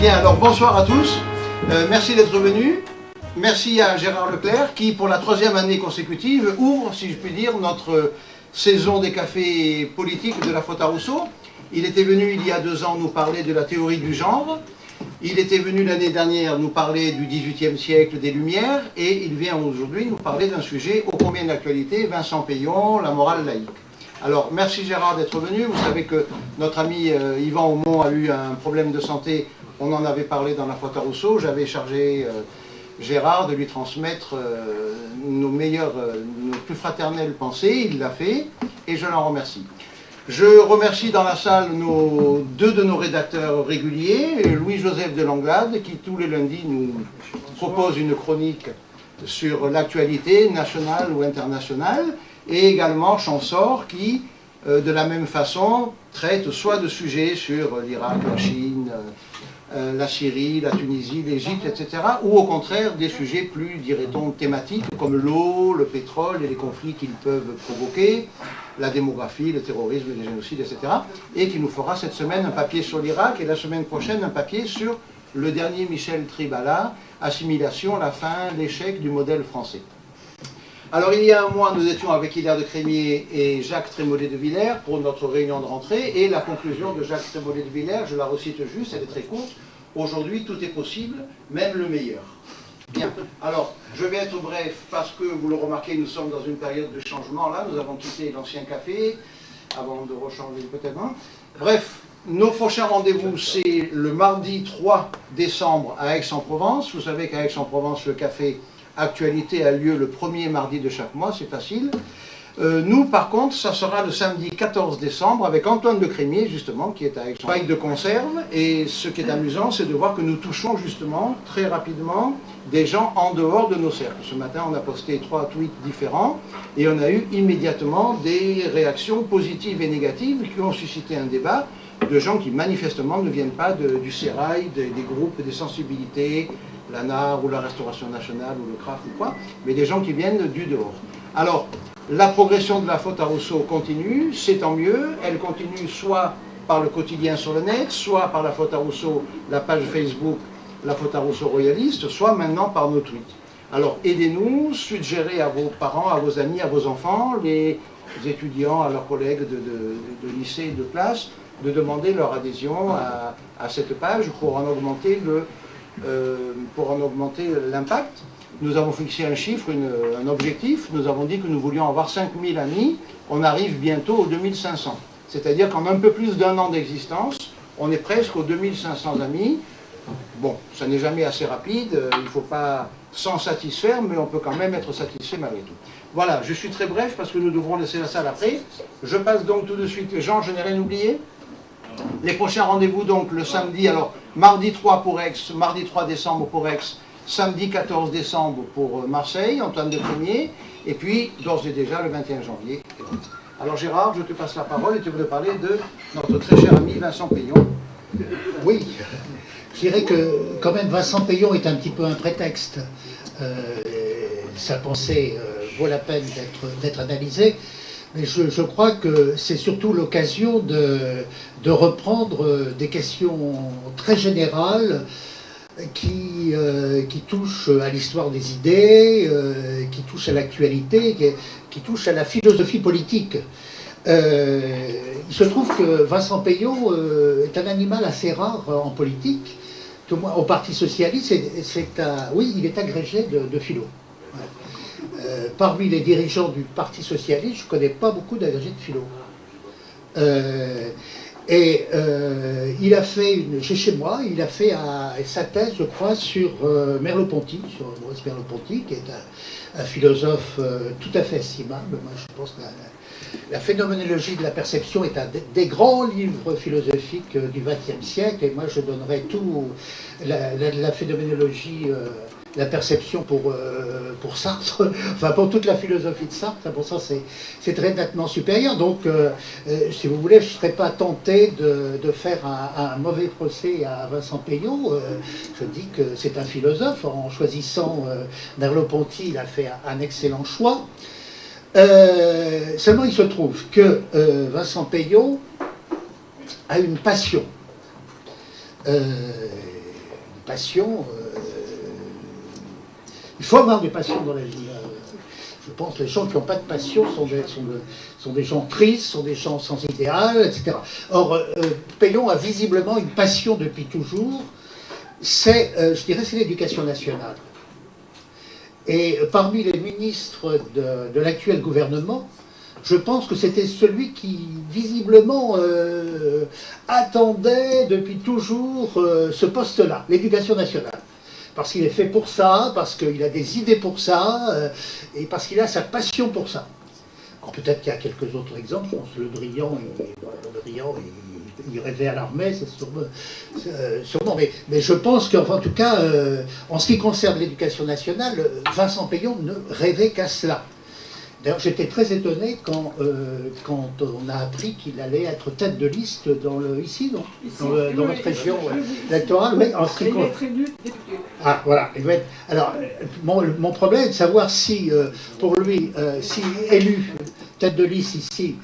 Bien, alors bonsoir à tous. Merci d'être venus. Merci à Gérard Leclerc qui, pour la 3e année consécutive, ouvre, si je puis dire, notre saison des cafés politiques de la faute à Rousseau. Il était venu il y a 2 ans nous parler de la théorie du genre. Il était venu l'année dernière nous parler du XVIIIe siècle, des Lumières, et il vient aujourd'hui nous parler d'un sujet ô combien d'actualité, Vincent Peillon, la morale laïque. Alors, merci Gérard d'être venu. Vous savez que notre ami Yvan Aumont a eu un problème de santé. On en avait parlé dans la faute à Rousseau. J'avais chargé Gérard de lui transmettre nos plus fraternelles pensées. Il l'a fait et je l'en remercie. Je remercie dans la salle 2 de nos rédacteurs réguliers, Louis-Joseph de Langlade, qui tous les lundis nous propose une chronique sur l'actualité nationale ou internationale, et également Champsor, qui, de la même façon, traite soit de sujets sur l'Irak, la Chine, la Syrie, la Tunisie, l'Égypte, etc., ou au contraire des sujets plus, dirait-on, thématiques, comme l'eau, le pétrole et les conflits qu'ils peuvent provoquer, la démographie, le terrorisme, les génocides, etc., et qui nous fera cette semaine un papier sur l'Irak, et la semaine prochaine un papier sur le dernier Michel Tribala, Assimilation, la fin, l'échec du modèle français. Alors il y a un mois, nous étions avec Hilaire de Crémier et Jacques Trémollet de Villers pour notre réunion de rentrée, et la conclusion de Jacques Trémollet de Villers, je la recite juste, elle est très courte: aujourd'hui tout est possible, même le meilleur. Bien, alors je vais être bref parce que vous le remarquez, nous sommes dans une période de changement là, nous avons quitté l'ancien café, avant de rechanger peut-être. Bref, nos prochains rendez-vous, c'est le mardi 3 décembre à Aix-en-Provence. Vous savez qu'à Aix-en-Provence, le café Actualité a lieu le 1er mardi de chaque mois, c'est facile. Nous, par contre, ça sera le samedi 14 décembre avec Antoine de Crémier, justement, qui est avec son paille de conserve. Et ce qui est amusant, c'est de voir que nous touchons justement très rapidement des gens en dehors de nos cercles. Ce matin, on a posté 3 tweets différents et on a eu immédiatement des réactions positives et négatives qui ont suscité un débat de gens qui manifestement ne viennent pas du sérail, des groupes, des sensibilités, la NAR ou la Restauration Nationale ou le CRAF ou quoi, mais des gens qui viennent du dehors. Alors, la progression de la faute à Rousseau continue, c'est tant mieux. Elle continue soit par le quotidien sur le net, soit par la faute à Rousseau, la page Facebook, la faute à Rousseau royaliste, soit maintenant par nos tweets. Alors, aidez-nous, suggérez à vos parents, à vos amis, à vos enfants, les étudiants, à leurs collègues de lycée, de classe, de demander leur adhésion à cette page pour en augmenter l'impact. Nous avons fixé un chiffre, un objectif. Nous avons dit que nous voulions avoir 5000 amis. On arrive bientôt aux 2500. C'est-à-dire qu'en un peu plus d'1 an d'existence, on est presque aux 2500 amis. Bon, ça n'est jamais assez rapide. Il ne faut pas s'en satisfaire, mais on peut quand même être satisfait malgré tout. Voilà, je suis très bref parce que nous devrons laisser la salle après. Je passe donc tout de suite. Jean, je n'ai rien oublié. Les prochains rendez-vous, donc, le samedi, alors, mardi 3 pour Aix, mardi 3 décembre pour Aix, samedi 14 décembre pour Marseille, Antoine de Crémier, et puis, d'ores et déjà, le 21 janvier. Alors, Gérard, je te passe la parole et tu veux parler de notre très cher ami Vincent Peillon. Oui, je dirais que, quand même, Vincent Peillon est un petit peu un prétexte. Sa pensée vaut la peine d'être analysée. Mais je crois que c'est surtout l'occasion de reprendre des questions très générales qui touchent à l'histoire des idées, qui touchent à l'actualité, qui touchent à la philosophie politique. Il se trouve que Vincent Peillon est un animal assez rare en politique. Au Parti Socialiste, oui, il est agrégé de philo. Parmi les dirigeants du Parti Socialiste, je ne connais pas beaucoup d'agrégés de philo. Il a fait, chez moi, il a fait sa thèse, je crois, sur Merleau-Ponty, sur Maurice Merleau-Ponty, qui est un philosophe tout à fait estimable. Moi, je pense que la phénoménologie de la perception est un des grands livres philosophiques du XXe siècle, et moi, je donnerais tout la phénoménologie. La perception pour Sartre, enfin pour toute la philosophie de Sartre, pour ça c'est très nettement supérieur. Donc, si vous voulez, je ne serais pas tenté de faire un mauvais procès à Vincent Peillon. Je dis que c'est un philosophe. En choisissant Merleau-Ponty, il a fait un excellent choix. Seulement, il se trouve que Vincent Peillon a une passion. passion. Il faut avoir des passions dans la vie. Je pense que les gens qui n'ont pas de passion sont des gens tristes, sont des gens sans idéal, etc. Or, Peillon a visiblement une passion depuis toujours, je dirais, c'est l'éducation nationale. Et parmi les ministres de l'actuel gouvernement, je pense que c'était celui qui, visiblement, attendait depuis toujours ce poste-là, l'éducation nationale. Parce qu'il est fait pour ça, parce qu'il a des idées pour ça, et parce qu'il a sa passion pour ça. Alors peut-être qu'il y a quelques autres exemples, je pense Le Drian, il rêvait à l'armée, c'est sûrement. Mais je pense qu'en tout cas, en ce qui concerne l'éducation nationale, Vincent Peillon ne rêvait qu'à cela. D'ailleurs, j'étais très étonné quand on a appris qu'il allait être tête de liste dans notre région électorale. Mais en ce qui concerne... Ah, voilà. Alors, mon problème est de savoir si, pour lui, si élu tête de liste ici,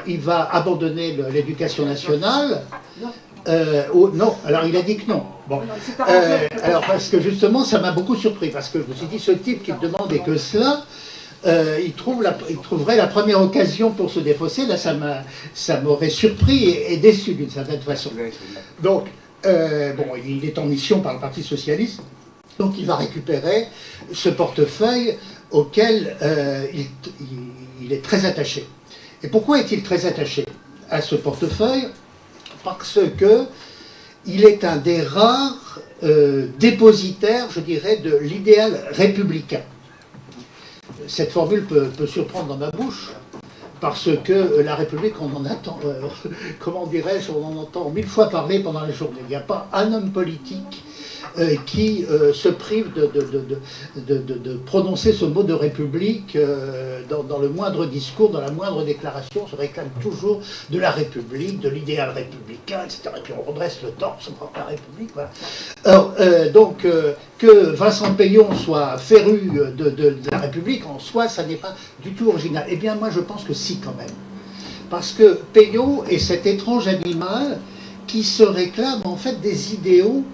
il va abandonner l'éducation nationale. Ou non, alors il a dit que non. Bon. Alors, parce que justement, ça m'a beaucoup surpris, parce que je me suis dit, ce type qui ne demandait que cela, il trouverait la première occasion pour se défausser. Là, ça m'aurait surpris et déçu d'une certaine façon. Donc, il est en mission par le Parti Socialiste, donc il va récupérer ce portefeuille auquel il est très attaché. Et pourquoi est-il très attaché à ce portefeuille? Parce que il est un des rares dépositaires, je dirais, de l'idéal républicain. Cette formule peut surprendre dans ma bouche, parce que la République, on en attend, comment dirais-je, on en entend 1000 fois parler pendant la journée. Il n'y a pas un homme politique qui se prive de prononcer ce mot de République dans le moindre discours, dans la moindre déclaration, se réclame toujours de la République, de l'idéal républicain, etc. Et puis on redresse le torse pour la République. Voilà. Alors, donc, que Vincent Peillon soit féru de la République, en soi, ça n'est pas du tout original. Eh bien, moi, je pense que si, quand même. Parce que Peillon est cet étrange animal qui se réclame, en fait, des idéaux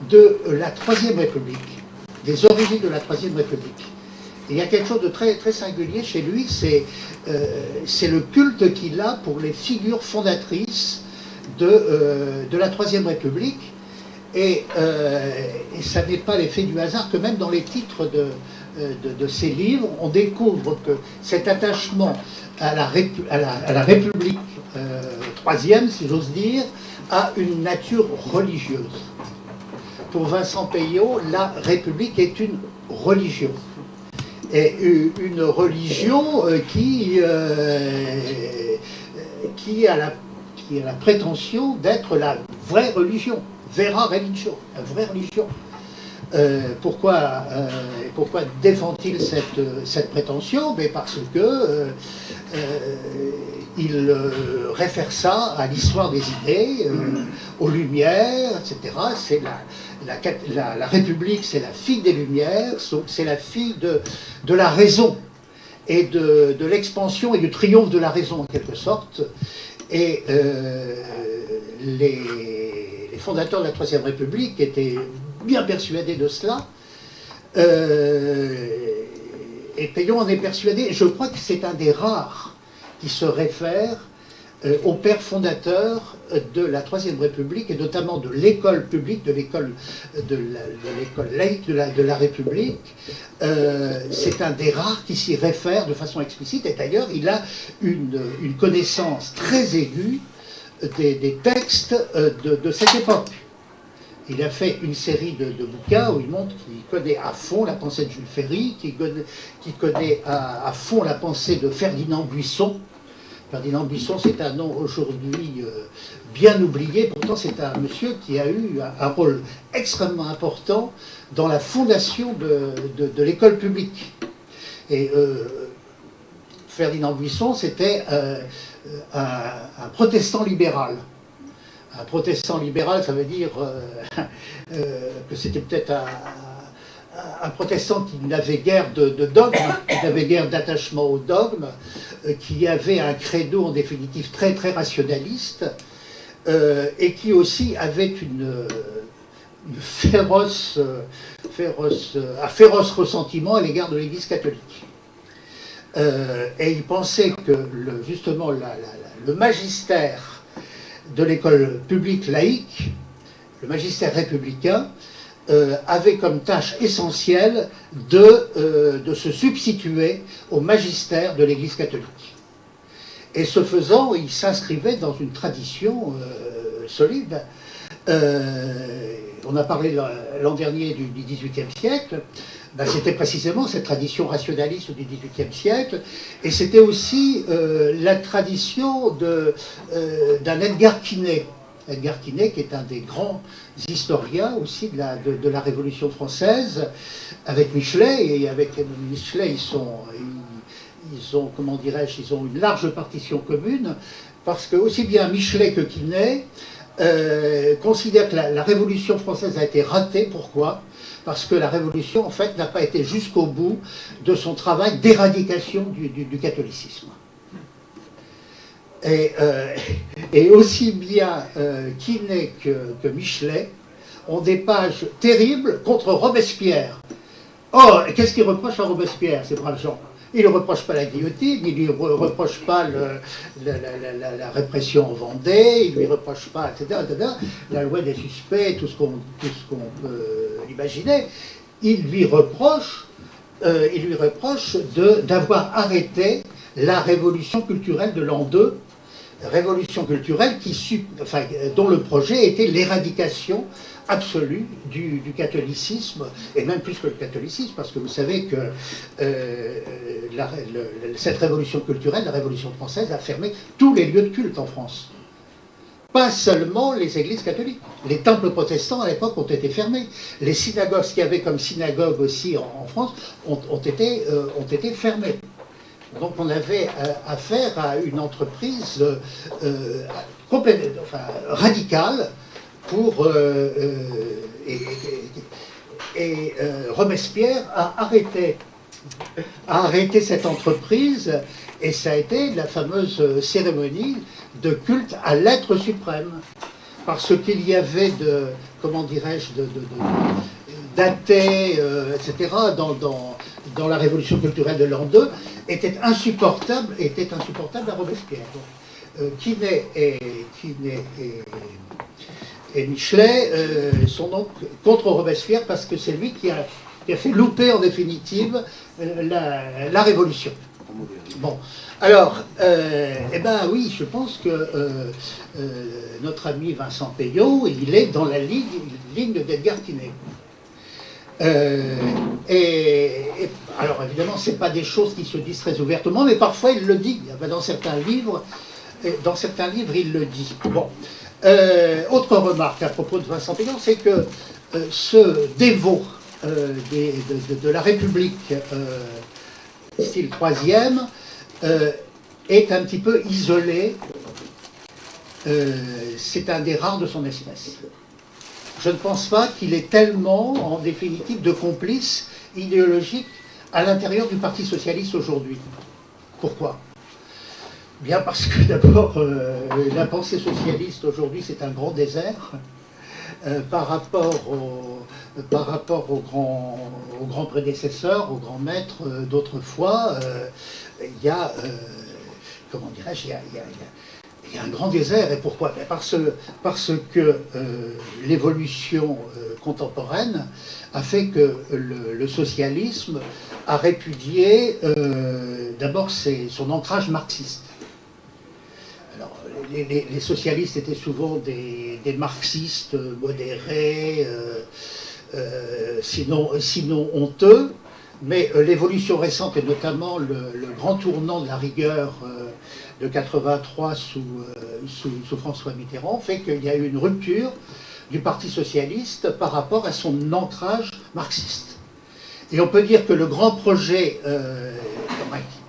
de la Troisième République, des origines de la Troisième République. Et il y a quelque chose de très, très singulier chez lui, c'est le culte qu'il a pour les figures fondatrices de la Troisième République. Et ça n'est pas l'effet du hasard que même dans les titres de ses livres, on découvre que cet attachement à la République troisième, si j'ose dire, a une nature religieuse. Pour Vincent Peillon, la République est une religion. Et une religion qui a la prétention d'être la vraie religion, vera religio, la vraie religion. Pourquoi défend-il cette prétention? Mais parce que il réfère ça à l'histoire des idées, aux Lumières, etc. C'est la République, c'est la fille des Lumières, c'est la fille de la raison et de l'expansion et du triomphe de la raison en quelque sorte. Et les fondateurs de la Troisième République étaient bien persuadés de cela. Et Peillon en est persuadé. Je crois que c'est un des rares qui se réfère au père fondateur de la Troisième République et notamment de l'école publique, de l'école laïque de la République. C'est un des rares qui s'y réfère de façon explicite. Et d'ailleurs, il a une connaissance très aiguë des textes de cette époque. Il a fait une série de bouquins où il montre qu'il connaît à fond la pensée de Jules Ferry, qu'il connaît à fond la pensée de Ferdinand Buisson. Ferdinand Buisson, c'est un nom aujourd'hui bien oublié, pourtant c'est un monsieur qui a eu un rôle extrêmement important dans la fondation de l'école publique. Et Ferdinand Buisson, c'était un protestant libéral. Un protestant libéral, ça veut dire que c'était peut-être un protestant qui n'avait guère de dogme, qui n'avait guère d'attachement au dogme, qui avait un credo en définitive très très rationaliste, et qui aussi avait un féroce ressentiment à l'égard de l'Église catholique. Et il pensait que justement le magistère de l'école publique laïque, le magistère républicain, avait comme tâche essentielle de se substituer au magistère de l'Église catholique. Et ce faisant, il s'inscrivait dans une tradition solide. On a parlé l'an dernier du XVIIIe siècle. Ben, c'était précisément cette tradition rationaliste du XVIIIe siècle, et c'était aussi la tradition d'un Edgar Quinet. Edgar Quinet, qui est un des grands historiens aussi de la Révolution française, avec Michelet, et avec Michelet, ils ont, comment dirais-je, ils ont une large partition commune, parce que aussi bien Michelet que Quinet considèrent que la Révolution française a été ratée. Pourquoi ? Parce que la Révolution, en fait, n'a pas été jusqu'au bout de son travail d'éradication du catholicisme. Et aussi bien Quinet que Michelet ont des pages terribles contre Robespierre. Or, qu'est-ce qu'ils reprochent à Robespierre, ces braves gens ? Ils ne reprochent pas la guillotine, ils ne lui reprochent pas la répression en Vendée, ils ne lui reprochent pas, etc., la loi des suspects, tout ce qu'on peut imaginer. Ils lui reprochent d'avoir arrêté la révolution culturelle de l'an 2, révolution culturelle dont le projet était l'éradication absolue du catholicisme, et même plus que le catholicisme, parce que vous savez que cette révolution culturelle, la Révolution française, a fermé tous les lieux de culte en France. Pas seulement les églises catholiques. Les temples protestants, à l'époque, ont été fermés. Les synagogues, ce qu'il y avait comme synagogue aussi en France, ont été fermées. Donc on avait affaire à une entreprise radicale pour... Robespierre a arrêté cette entreprise, et ça a été la fameuse cérémonie de culte à l'être suprême. Parce qu'il y avait comment dirais-je, d'athées, etc., dans la révolution culturelle de l'an 2, était insupportable à Robespierre. Donc, Quinet et Michelet sont donc contre Robespierre, parce que c'est lui qui a fait louper en définitive la révolution. Bon, alors, oui, je pense que notre ami Vincent Peillot, il est dans la ligne d'Edgar Quinet. Alors évidemment, ce n'est pas des choses qui se disent très ouvertement, mais parfois il le dit. Dans certains livres, il le dit. Bon. Autre remarque à propos de Vincent Peillot, c'est que ce dévot de la République, style troisième, est un petit peu isolé. C'est un des rares de son espèce. Je ne pense pas qu'il ait tellement, en définitive, de complices idéologiques à l'intérieur du Parti socialiste aujourd'hui. Pourquoi ? Bien parce que d'abord, la pensée socialiste aujourd'hui, c'est un grand désert par rapport aux grands prédécesseurs, aux grands maîtres d'autrefois. Il y a, comment dirais-je, il y a un grand désert. Et pourquoi ? Parce que l'évolution contemporaine a fait que le socialisme a répudié d'abord son ancrage marxiste. Alors, les socialistes étaient souvent des marxistes modérés, sinon honteux, mais l'évolution récente, et notamment le grand tournant de la rigueur de 83 sous François Mitterrand, fait qu'il y a eu une rupture du Parti socialiste par rapport à son ancrage marxiste. Et on peut dire que le grand projet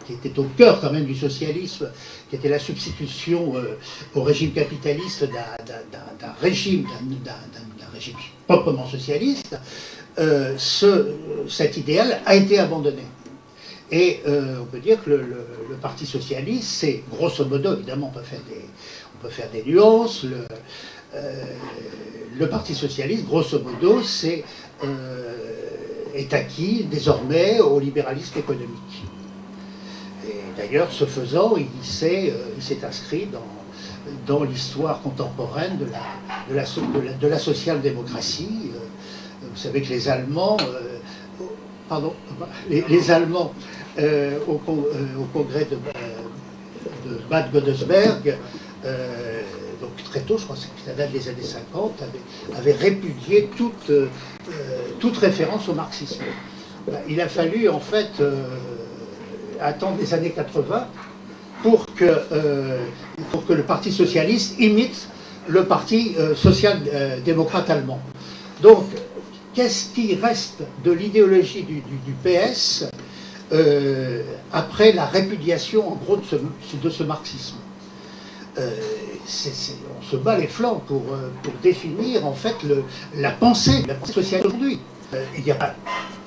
qui était au cœur quand même du socialisme, qui était la substitution au régime capitaliste d'un régime proprement socialiste, cet idéal a été abandonné. Et on peut dire que le Parti socialiste, c'est grosso modo, évidemment on peut faire des nuances, le Parti socialiste, grosso modo, est acquis désormais au libéralisme économique. Et d'ailleurs, ce faisant, il s'est inscrit dans l'histoire contemporaine de la social-démocratie. Vous savez que les Allemands, les Allemands au congrès de Bad Godesberg, donc très tôt, je crois que ça date des années 50, avait répudié toute référence au marxisme. Il a fallu en fait attendre les années 80 pour que le Parti socialiste imite le Parti social-démocrate allemand. Donc, qu'est-ce qui reste de l'idéologie du PS après la répudiation, en gros, de ce marxisme? On se bat les flancs pour définir, en fait, la pensée sociale aujourd'hui. Il y a,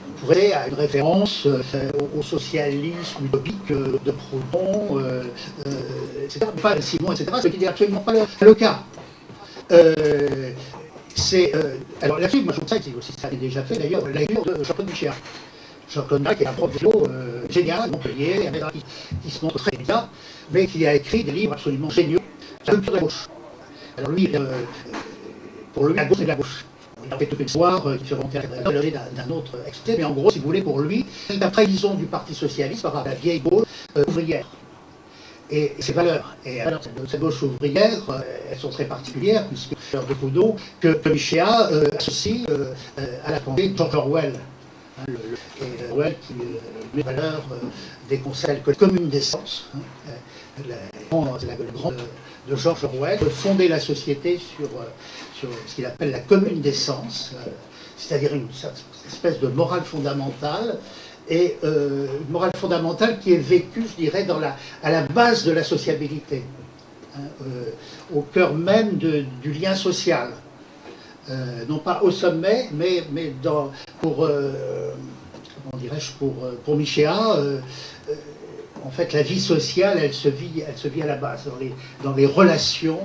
on pourrait à une référence au socialisme utopique de Proudhon, etc., pas de Simon, etc., ce qui n'est absolument pas le cas. Alors là-dessus, moi je trouve ça, ça a été déjà fait d'ailleurs, la lecture de Jean-Claude Michéa. Jean-Claude Michéa, qui est un prof de philo génial, Montpellier, qui se montre très bien, mais qui a écrit des livres absolument géniaux sur la culture de la gauche. Alors lui, pour lui, la gauche c'est de la gauche. Il a fait toute une histoire qui fait remonter à d'un autre extrait, mais en gros, si vous voulez, pour lui, c'est la trahison du Parti socialiste par la vieille gauche ouvrière. Et ses valeurs. Et alors, cette gauche ouvrière, elles sont très particulières, puisque l'heure de Proudhon, que Michéa associe à la pensée de George Orwell. Orwell qui met en valeur des concepts communes d'essence. Le grand de George Orwell, de fonder la société sur ce qu'il appelle la commune d'essence, c'est-à-dire une espèce de morale fondamentale, et une morale fondamentale qui est vécue, je dirais, à la base de la sociabilité, au cœur même du lien social. Non pas au sommet, mais pour Michéa, en fait, la vie sociale, elle se vit à la base, dans les relations,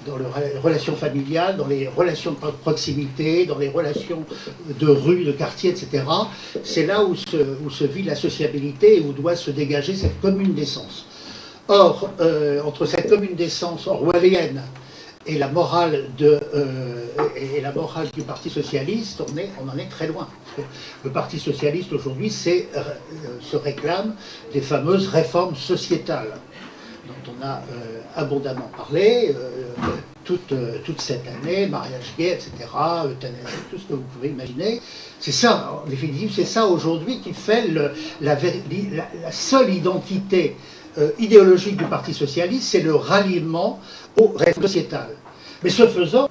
dans les relations familiales, dans les relations de proximité, dans les relations de rue, de quartier, etc. C'est là où se vit la sociabilité et où doit se dégager cette commune d'essence. Or, entre cette commune d'essence orwellienne et la morale du Parti socialiste, on en est très loin. Le Parti socialiste aujourd'hui se réclame des fameuses réformes sociétales dont on a abondamment parlé toute cette année, mariage gay, etc., euthanasie, tout ce que vous pouvez imaginer. C'est ça, en définitive, c'est ça aujourd'hui qui fait la seule identité idéologique du Parti socialiste, c'est le ralliement aux réformes sociétales. Mais ce faisant,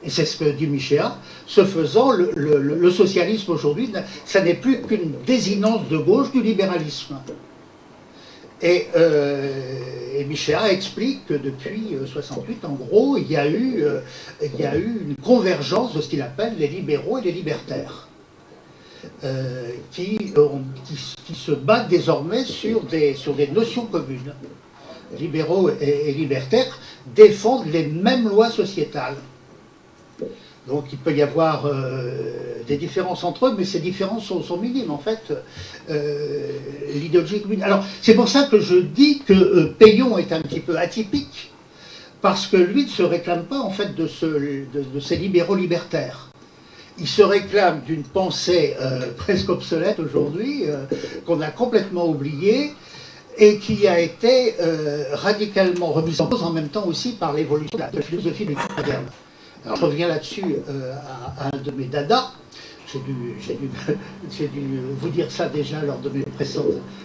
et c'est ce que dit Michéa, ce faisant, le socialisme aujourd'hui, ça n'est plus qu'une désinence de gauche du libéralisme. Et Michéa explique que depuis 68, en gros, il y a eu une convergence de ce qu'il appelle les libéraux et les libertaires, qui se battent désormais sur des notions communes. Libéraux et libertaires défendent les mêmes lois sociétales. Donc il peut y avoir des différences entre eux, mais ces différences sont minimes, en fait. L'idéologie commune. Alors c'est pour ça que je dis que Peillon est un petit peu atypique, parce que lui ne se réclame pas, en fait, de ces libéraux libertaires. Il se réclame d'une pensée presque obsolète aujourd'hui, qu'on a complètement oubliée, et qui a été radicalement remise en cause en même temps aussi par l'évolution de la philosophie du temps moderne. Alors je reviens là-dessus à un de mes dadas. J'ai dû vous dire ça déjà lors de mes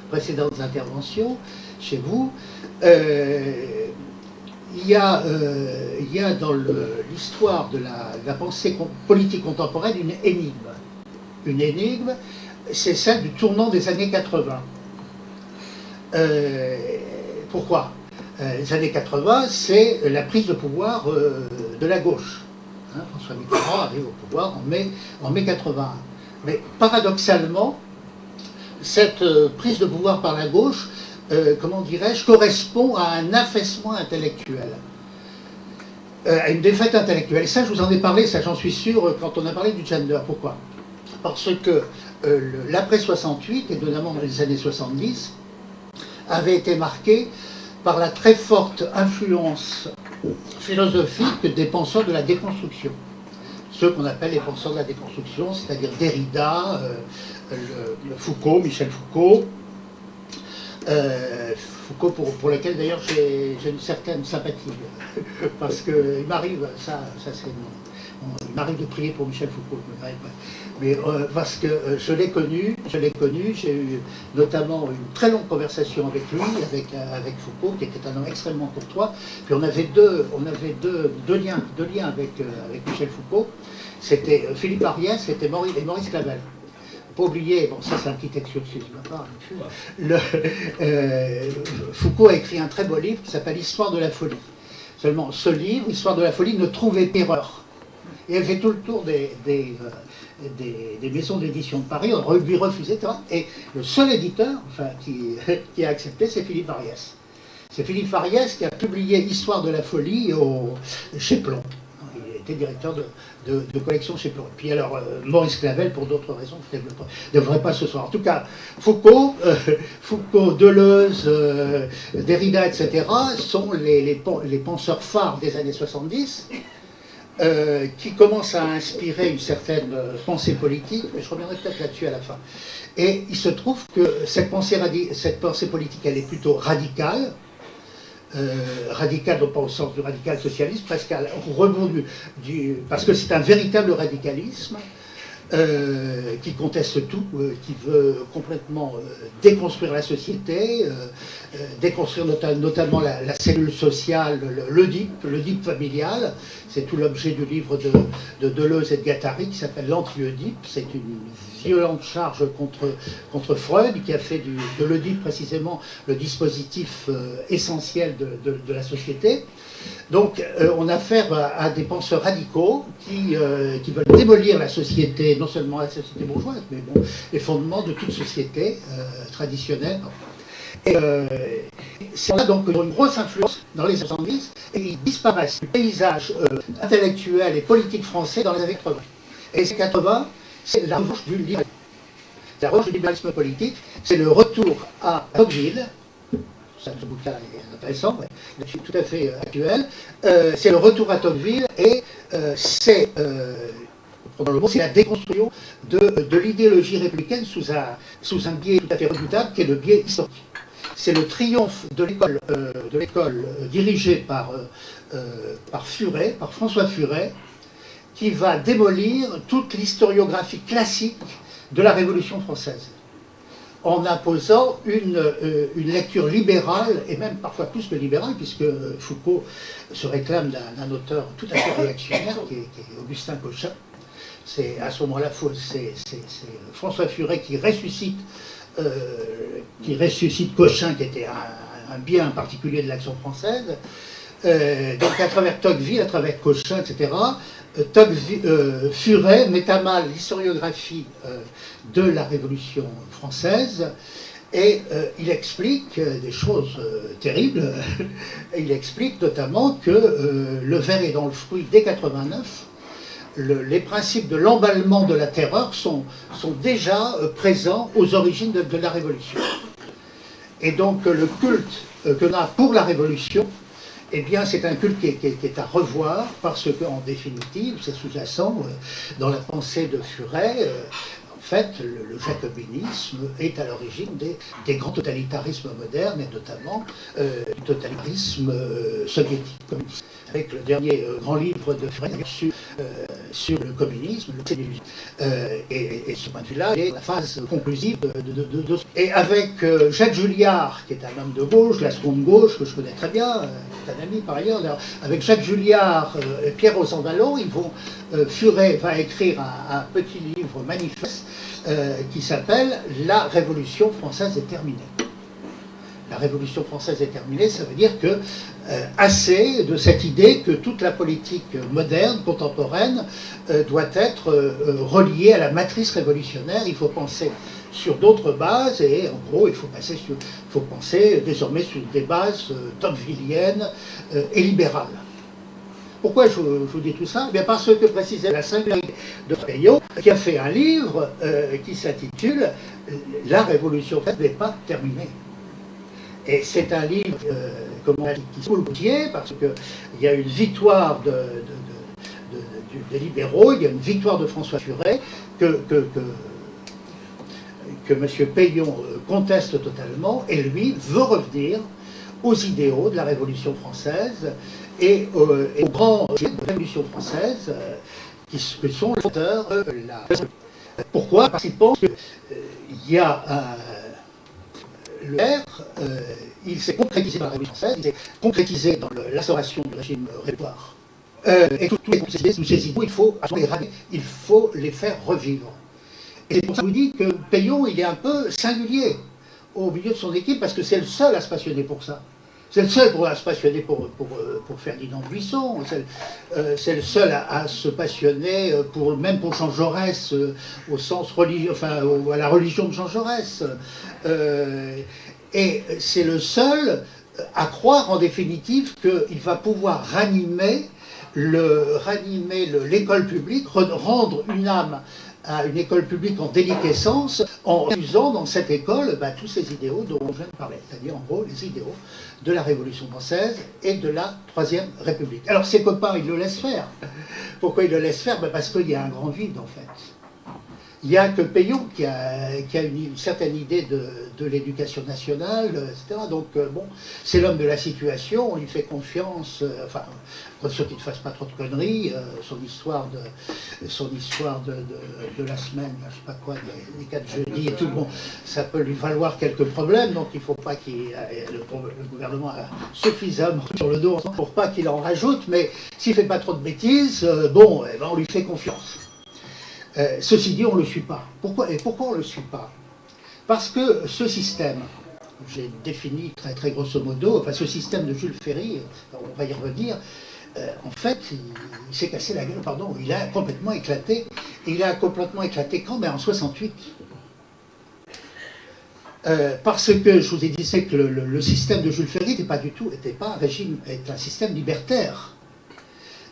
précédentes interventions chez vous. Il y a dans l'histoire de la pensée politique contemporaine une énigme. Une énigme, c'est celle du tournant des années 80. Pourquoi ? Les années 80, c'est la prise de pouvoir de la gauche. François Mitterrand arrive au pouvoir en mai 81. Mais paradoxalement, cette prise de pouvoir par la gauche, comment dirais-je, correspond à un affaissement intellectuel. à une défaite intellectuelle. Et ça, je vous en ai parlé, ça j'en suis sûr, quand on a parlé du gender. Pourquoi? Parce que l'après 68, et notamment dans les années 70, avait été marqué par la très forte influence philosophique des penseurs de la déconstruction. Ceux qu'on appelle les penseurs de la déconstruction, c'est-à-dire Derrida, Foucault, Michel Foucault, Foucault pour lequel d'ailleurs j'ai une certaine sympathie, parce qu'il m'arrive, ça c'est il m'arrive de prier pour Michel Foucault, mais parce que je l'ai connu, j'ai eu notamment une très longue conversation avec lui, avec Foucault, qui était un homme extrêmement courtois, puis on avait deux liens avec Michel Foucault, c'était Philippe Ariès et Maurice Clavel. Pas oublier, bon ça c'est un petit excursus de ma part, Foucault a écrit un très beau livre qui s'appelle Histoire de la folie. Seulement ce livre, Histoire de la folie, ne trouvait qu'erreur. Et elle fait tout le tour des maisons d'édition de Paris, on lui refusait, et le seul éditeur qui a accepté, c'est Philippe Ariès. C'est Philippe Ariès qui a publié Histoire de la folie chez Plomb. Il était directeur de collection chez Plomb. Et puis alors, Maurice Clavel, pour d'autres raisons, je ne devrais pas ce soir. En tout cas, Foucault, Deleuze, Derrida, etc., sont les penseurs phares des années 70, qui commencent à inspirer une certaine pensée politique, mais je reviendrai peut-être là-dessus à la fin. Et il se trouve que cette pensée politique, elle est plutôt radicale, radical, non pas au sens du radical socialiste, presque au rebond parce que c'est un véritable radicalisme qui conteste tout, qui veut complètement déconstruire la société, déconstruire notamment la cellule sociale, le DIP familial. C'est tout l'objet du livre de Deleuze et de Guattari qui s'appelle l'anti-Oedipe. C'est une violente charge contre Freud, qui a fait de l'Oedipe précisément le dispositif essentiel de la société. Donc on a affaire à des penseurs radicaux qui veulent démolir la société, non seulement la société bourgeoise, mais bon, les fondements de toute société traditionnelle. Et c'est là donc une grosse influence dans les années 70, et ils disparaissent du paysage intellectuel et politique français dans les années 80. Et ces 80, c'est la revanche du libéralisme. La revanche du libéralisme politique, c'est le retour à Tocqueville. Ce bouquin est intéressant, mais tout à fait actuel. C'est le retour à Tocqueville et c'est la déconstruction de l'idéologie républicaine sous un biais tout à fait redoutable qui est le biais historique. C'est le triomphe de l'école dirigée par François Furet, qui va démolir toute l'historiographie classique de la Révolution française, en imposant une lecture libérale, et même parfois plus que libérale, puisque Foucault se réclame d'un auteur tout à fait réactionnaire, qui est Augustin Cochin. C'est à ce moment-là, c'est François Furet qui ressuscite Cochin, qui était un bien particulier de l'Action française. Donc à travers Tocqueville, à travers Cochin, etc., Furet met à mal l'historiographie de la Révolution française, et il explique des choses terribles. Il explique notamment que le ver est dans le fruit dès 89. Les principes de l'emballement de la terreur sont déjà présents aux origines de la Révolution. Et donc le culte que l'on a pour la Révolution, eh bien c'est un culte qui est à revoir, parce qu'en définitive, c'est sous-jacent dans la pensée de Furet. En fait, le jacobinisme est à l'origine des grands totalitarismes modernes, et notamment du totalitarisme soviétique, communiste. Avec le dernier grand livre de Furet sur le communisme, et ce point de vue-là, est la phase conclusive et avec Jacques Julliard, qui est un homme de gauche, la seconde gauche, que je connais très bien, est un ami par ailleurs, avec Jacques Julliard et Pierre Rosanvallon, Furet va écrire un petit livre manifeste qui s'appelle « La Révolution française est terminée ». La Révolution française est terminée, ça veut dire que assez de cette idée que toute la politique moderne, contemporaine, doit être reliée à la matrice révolutionnaire. Il faut penser sur d'autres bases, et en gros, il faut penser désormais sur des bases tocquevilliennes et libérales. Pourquoi je vous dis tout ça? Bien parce que précisément la singularité de Peyon, qui a fait un livre qui s'intitule « La Révolution française n'est pas terminée ». Et c'est un livre qui se pied parce qu'il y a une victoire des libéraux, il y a une victoire de François Furet que M. Peyon conteste totalement, et lui veut revenir aux idéaux de la Révolution française et aux grands de la Révolution française qui sont les auteurs de la... Pourquoi? Parce qu'il pense qu'il y a le R, il s'est concrétisé dans la Révolution française, il s'est concrétisé dans l'instauration du régime révolutionnaire. Et tous ces idéaux, il faut les faire revivre. Et c'est pour ça que je vous dis que Peyon, il est un peu singulier au milieu de son équipe, parce que c'est le seul à se passionner pour ça. C'est le seul à se passionner pour Ferdinand Buisson, c'est le seul à se passionner même pour Jean Jaurès, au sens religieux, enfin à la religion de Jean Jaurès. Et c'est le seul à croire en définitive qu'il va pouvoir ranimer l'école publique, rendre une âme à une école publique en déliquescence, en refusant dans cette école tous ces idéaux dont je viens de parler, c'est-à-dire en gros les idéaux de la Révolution française et de la Troisième République. Alors ses copains, ils le laissent faire. Pourquoi ils le laissent faire? Parce qu'il y a un grand vide en fait. Il n'y a que Peyon qui a une certaine idée de l'éducation nationale, etc. Donc, bon, c'est l'homme de la situation, on lui fait confiance, enfin, condition qu'il ne fasse pas trop de conneries, son histoire de la semaine, je ne sais pas quoi, les 4 jeudis et tout, bon, ça peut lui valoir quelques problèmes, donc il ne faut pas le gouvernement a suffisamment sur le dos pour pas qu'il en rajoute, mais s'il ne fait pas trop de bêtises, bon, eh ben, on lui fait confiance. Ceci dit, on ne le suit pas. Pourquoi on ne le suit pas? Parce que ce système, j'ai défini très, très grosso modo, enfin, ce système de Jules Ferry, on va y revenir, en fait, il s'est cassé la gueule, pardon, il a complètement éclaté. Il a complètement éclaté quand? En 68. Parce que, je vous ai dit, c'est que le système de Jules Ferry n'était pas un régime, est un système libertaire.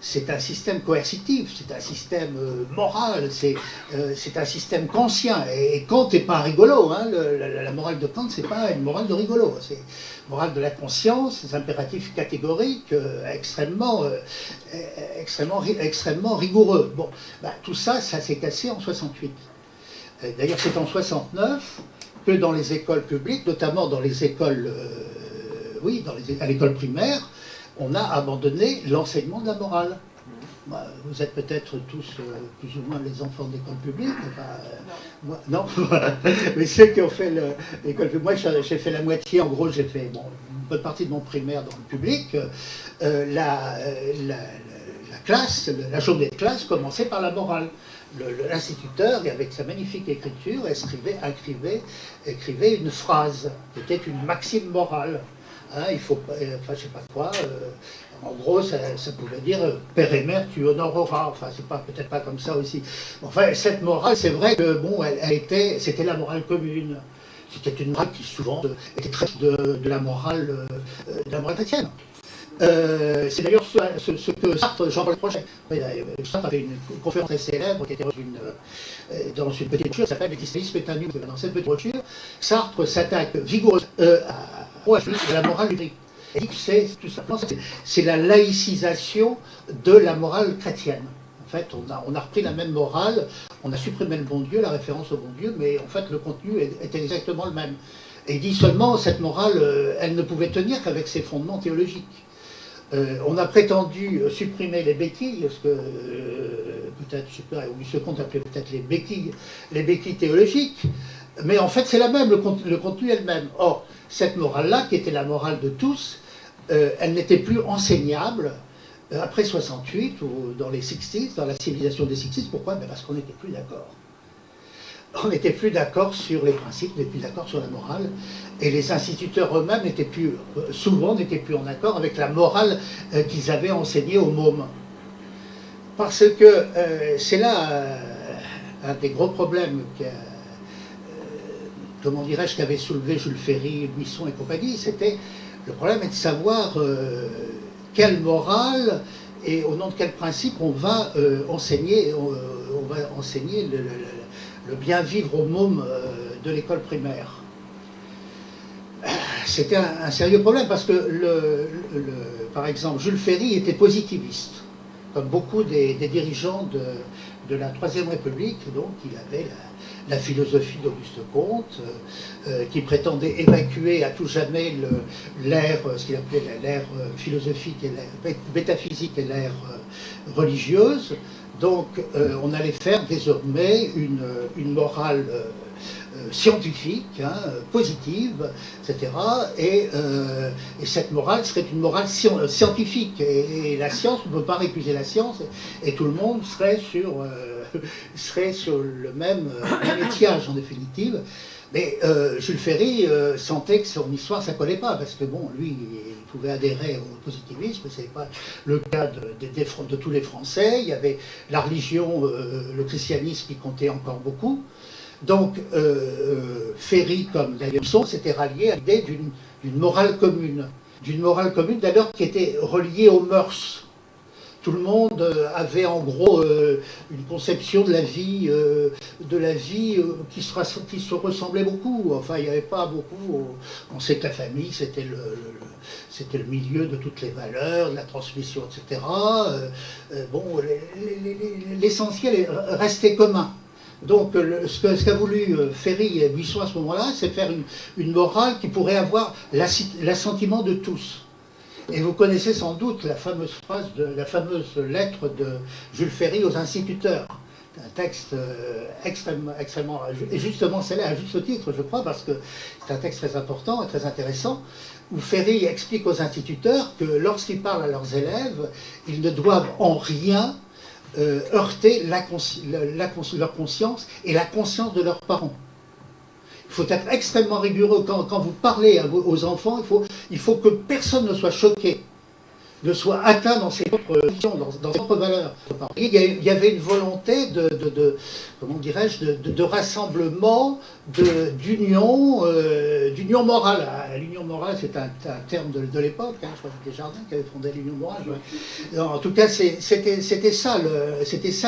C'est un système coercitif, c'est un système moral, c'est un système kantien. Et Kant n'est pas rigolo, hein, la morale de Kant, c'est pas une morale de rigolo, c'est une morale de la conscience, des impératifs catégoriques extrêmement rigoureux. Bon, tout ça, ça s'est cassé en 68. D'ailleurs, c'est en 69 que dans les écoles publiques, notamment dans les écoles, à l'école primaire, on a abandonné l'enseignement de la morale. Vous êtes peut-être tous plus ou moins les enfants d'école publique. Moi, non, mais ceux qui ont fait l'école publique, moi j'ai fait la moitié, en gros j'ai fait une bonne partie de mon primaire dans le public. La journée de classe commençait par la morale. L'instituteur, avec sa magnifique écriture, écrivait une phrase qui était une maxime morale. Hein, il faut pas, enfin je sais pas quoi, en gros ça pouvait dire père et mère tu honoreras, enfin c'est peut-être pas comme ça aussi. Enfin cette morale, c'est vrai que bon, c'était la morale commune, c'était une morale qui souvent était très de la morale chrétienne. C'est d'ailleurs ce que Sartre, Jean-Paul Projet, Sartre avait une conférence très célèbre qui était dans une petite brochure qui s'appelle « L'existentialisme est un nous ». Dans cette petite brochure, Sartre s'attaque vigoureusement à la morale publique. Il dit que c'est la laïcisation de la morale chrétienne. En fait, on a repris la même morale, on a supprimé le bon Dieu, la référence au bon Dieu, mais en fait le contenu est exactement le même. Et il dit seulement, cette morale, elle ne pouvait tenir qu'avec ses fondements théologiques. On a prétendu supprimer les béquilles, parce que peut-être, je sais pas, Auguste Comte appelait peut-être les béquilles théologiques, mais en fait c'est la même, le contenu est le même. Or, cette morale-là, qui était la morale de tous, elle n'était plus enseignable après 68 ou dans les 60s, dans la civilisation des 60s. Pourquoi? Parce qu'on n'était plus d'accord. On n'était plus d'accord sur les principes, on n'était plus d'accord sur la morale, et les instituteurs eux-mêmes souvent n'étaient plus en accord avec la morale qu'ils avaient enseignée aux mômes. Parce que c'est là un des gros problèmes comment dirais-je, qu'avait soulevé Jules Ferry, Buisson et compagnie, c'était le problème est de savoir quelle morale et au nom de quel principe on va enseigner, le bien vivre aux mômes de l'école primaire. C'était un sérieux problème parce que, par exemple, Jules Ferry était positiviste, comme beaucoup des dirigeants de la Troisième République. Donc, il avait la philosophie d'Auguste Comte, qui prétendait évacuer à tout jamais l'ère, ce qu'il appelait l'ère philosophique et l'ère métaphysique et l'ère religieuse. Donc, on allait faire désormais une morale scientifique, positive, etc. Et cette morale serait une morale scientifique. Et la science, on ne peut pas récuser la science, et tout le monde serait sur le même étiage, en définitive. Mais Jules Ferry sentait que son histoire, ça ne collait pas, parce que bon, lui, il pouvait adhérer au positivisme, ce n'était pas le cas de tous les Français. Il y avait la religion, le christianisme qui comptait encore beaucoup. Donc, Ferry, comme d'ailleurs Rousseau, s'était rallié à l'idée d'une morale commune d'ailleurs qui était reliée aux mœurs. Tout le monde avait en gros une conception de la vie qui se ressemblait beaucoup. Enfin, il n'y avait pas beaucoup. On sait que la famille, c'était le milieu de toutes les valeurs, de la transmission, etc. Bon, l'essentiel restait commun. Donc, ce qu'a voulu Ferry et Buisson à ce moment-là, c'est faire une morale qui pourrait avoir l'assentiment de tous. Et vous connaissez sans doute la fameuse lettre de Jules Ferry aux instituteurs. Un texte extrêmement... Et justement, c'est là à juste titre, je crois, parce que c'est un texte très important et très intéressant, où Ferry explique aux instituteurs que lorsqu'ils parlent à leurs élèves, ils ne doivent en rien heurter leur conscience et la conscience de leurs parents. Il faut être extrêmement rigoureux quand vous parlez aux enfants. Il faut que personne ne soit choqué, ne soit atteint dans ses propres visions, dans ses propres valeurs. Il y avait une volonté comment dirais-je, de rassemblement, d'union morale. L'union morale, c'est un terme de l'époque. Je crois que c'était Desjardins qui avait fondé l'union morale. En tout cas, c'était ça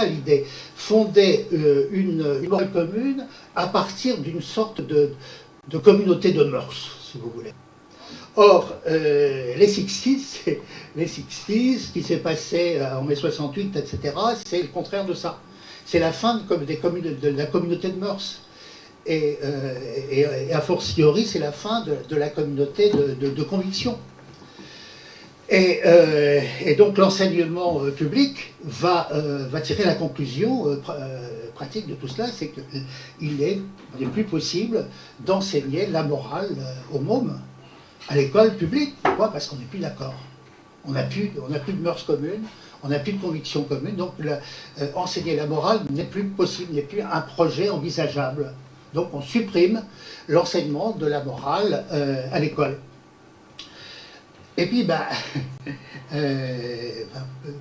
l'idée. Fonder une morale commune à partir d'une sorte de communauté de mœurs, si vous voulez. Or, les 60s, ce qui s'est passé en mai 68, etc., c'est le contraire de ça. C'est la fin de la communauté de mœurs. Et a fortiori, c'est la fin de la communauté de conviction. Et donc l'enseignement public va tirer la conclusion pratique de tout cela, c'est qu'il n'est plus possible d'enseigner la morale aux mômes à l'école publique. Pourquoi? Parce qu'on n'est plus d'accord. On n'a plus de mœurs communes, on n'a plus de convictions communes, donc enseigner la morale n'est plus possible, n'est plus un projet envisageable. Donc on supprime l'enseignement de la morale à l'école. Et puis,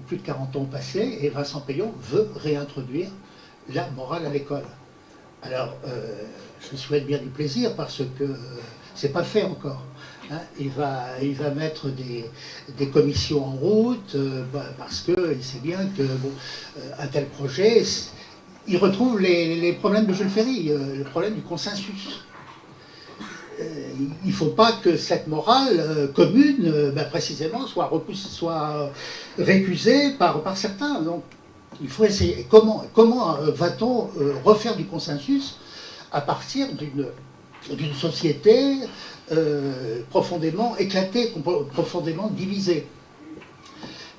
plus de 40 ans passés, et Vincent Peillon veut réintroduire la morale à l'école. Alors, je lui souhaite bien du plaisir, parce que c'est pas fait encore. Il va mettre des commissions en route, parce qu'il sait bien que un tel projet, il retrouve les problèmes de Jules Ferry, le problème du consensus. Il ne faut pas que cette morale commune, précisément, soit récusée par certains. Donc, il faut essayer. Comment va-t-on refaire du consensus à partir d'une société profondément éclatée, profondément divisée?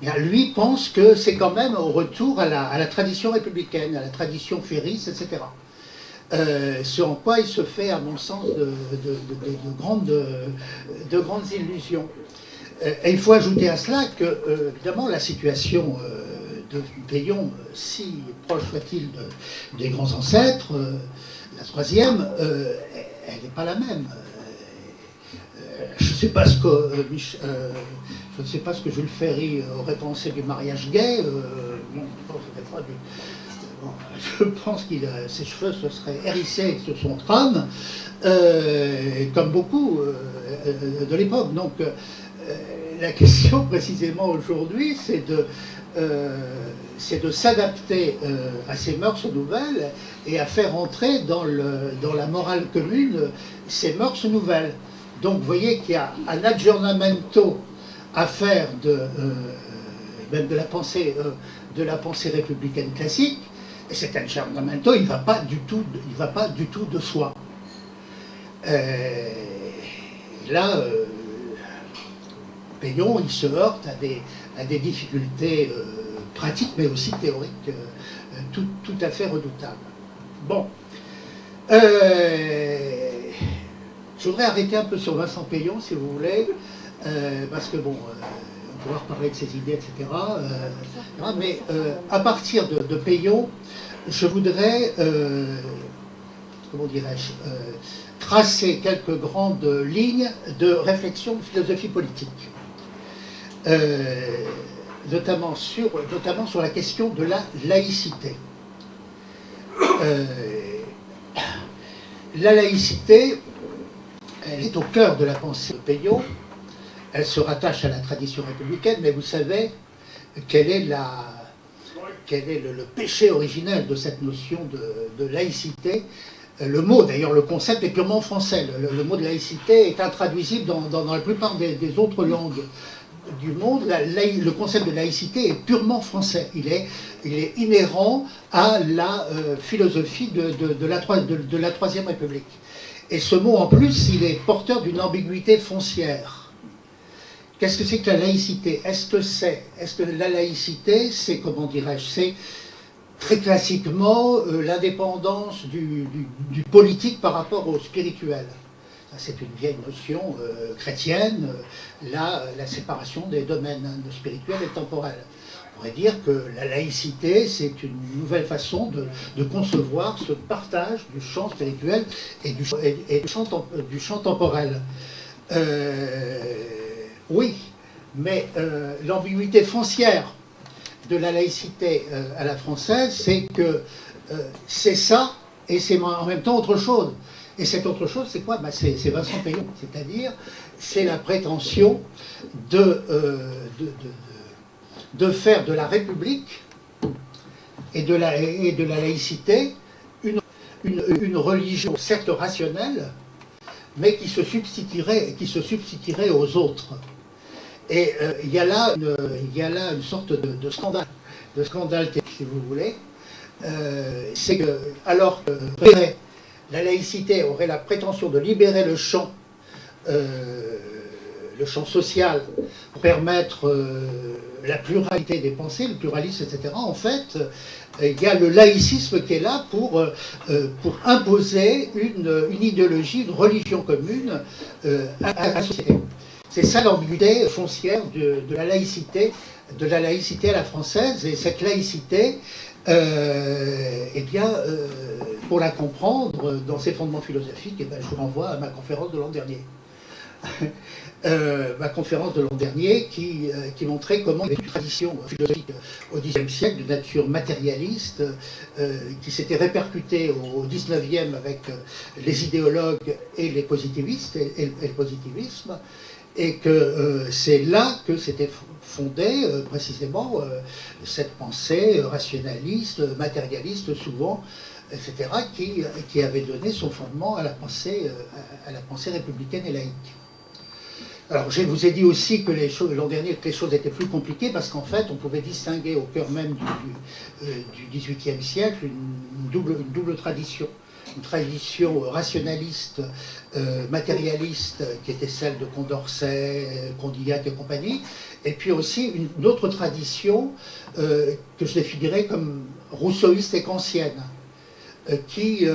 Bien, lui pense que c'est quand même au retour à la tradition républicaine, à la tradition ferriste, etc. Ce en quoi il se fait, à mon sens, de grandes illusions. Et il faut ajouter à cela que, évidemment, la situation de Peillon, si proche soit-il des grands ancêtres, la troisième, elle n'est pas la même. Je ne sais pas ce que Jules Ferry aurait pensé du mariage gay. Je pense que ses cheveux se seraient hérissés sur son crâne, comme beaucoup de l'époque. Donc, la question précisément aujourd'hui, c'est c'est de s'adapter à ces mœurs nouvelles et à faire entrer dans la morale commune ces mœurs nouvelles. Donc vous voyez qu'il y a un aggiornamento à faire même de la pensée républicaine classique, et cet aggiornamento, il ne va pas du tout de soi. Là, Peyon, il se heurte à des difficultés pratiques, mais aussi théoriques, tout à fait redoutables. Bon. Je voudrais arrêter un peu sur Vincent Peyon, si vous voulez, parce que, bon, on pourra reparler de ses idées, etc. Mais à partir de Peyon, je voudrais, comment dirais-je, tracer quelques grandes lignes de réflexion de philosophie politique. Notamment sur la question de la laïcité. La laïcité, elle est au cœur de la pensée de Peyon, elle se rattache à la tradition républicaine, mais vous savez quel est le péché originel de cette notion de laïcité. Le mot, d'ailleurs, le concept est purement français. Le mot de laïcité est intraduisible dans la plupart des autres langues du monde. Le concept de laïcité est purement français. Il est inhérent à la philosophie de la Troisième République. Et ce mot, en plus, il est porteur d'une ambiguïté foncière. Qu'est-ce que c'est que la laïcité? Est-ce que la laïcité, c'est, comment dirais-je, c'est très classiquement l'indépendance du politique par rapport au spirituel? C'est une vieille notion chrétienne, la séparation des domaines, le spirituel et le temporel. On pourrait dire que la laïcité, c'est une nouvelle façon de concevoir ce partage du champ spirituel et du champ temporel. Oui, mais l'ambiguïté foncière de la laïcité à la française, c'est que c'est ça et c'est en même temps autre chose. Et cette autre chose, c'est quoi? C'est Vincent Peyon, c'est-à-dire c'est la prétention de faire de la République et de la laïcité une religion certes rationnelle, mais qui se substituerait aux autres. Et il y a là une sorte de scandale, si vous voulez. C'est que, alors que la laïcité aurait la prétention de libérer le champ social pour permettre la pluralité des pensées, le pluralisme, etc. En fait, il y a le laïcisme qui est là pour imposer une idéologie, une religion commune à la société. C'est ça l'ambiguïté foncière de la laïcité à la française. Et cette laïcité, eh bien, pour la comprendre dans ses fondements philosophiques, eh bien, je vous renvoie à ma conférence de l'an dernier. Ma conférence de l'an dernier qui montrait comment il y avait une tradition philosophique au XIXe siècle de nature matérialiste qui s'était répercutée au XIXe avec les idéologues et les positivistes et le positivisme, et que c'est là que s'était fondée précisément cette pensée rationaliste, matérialiste souvent, etc., qui avait donné son fondement à la pensée républicaine et laïque. Alors, je vous ai dit aussi que l'an dernier, que les choses étaient plus compliquées parce qu'en fait, on pouvait distinguer au cœur même du XVIIIe siècle une double tradition. Une tradition rationaliste, matérialiste, qui était celle de Condorcet, Condillac et compagnie, et puis aussi une autre tradition que je définirais comme rousseauiste et kantienne. Qui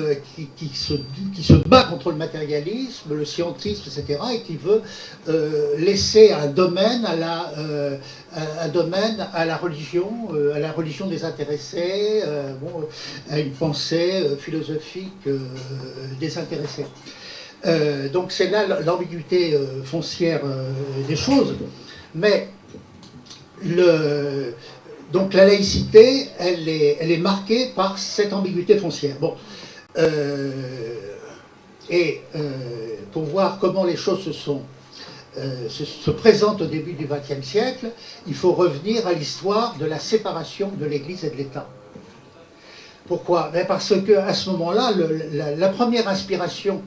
se bat contre le matérialisme, le scientisme, etc., et qui veut laisser un domaine à la religion désintéressée, à une pensée philosophique désintéressée. Donc c'est là l'ambiguïté foncière des choses, mais donc la laïcité, elle est marquée par cette ambiguïté foncière. Bon, pour voir comment les choses se sont se présente au début du XXe siècle, il faut revenir à l'histoire de la séparation de l'Église et de l'État. Pourquoi? Parce qu'à ce moment-là, la première inspiration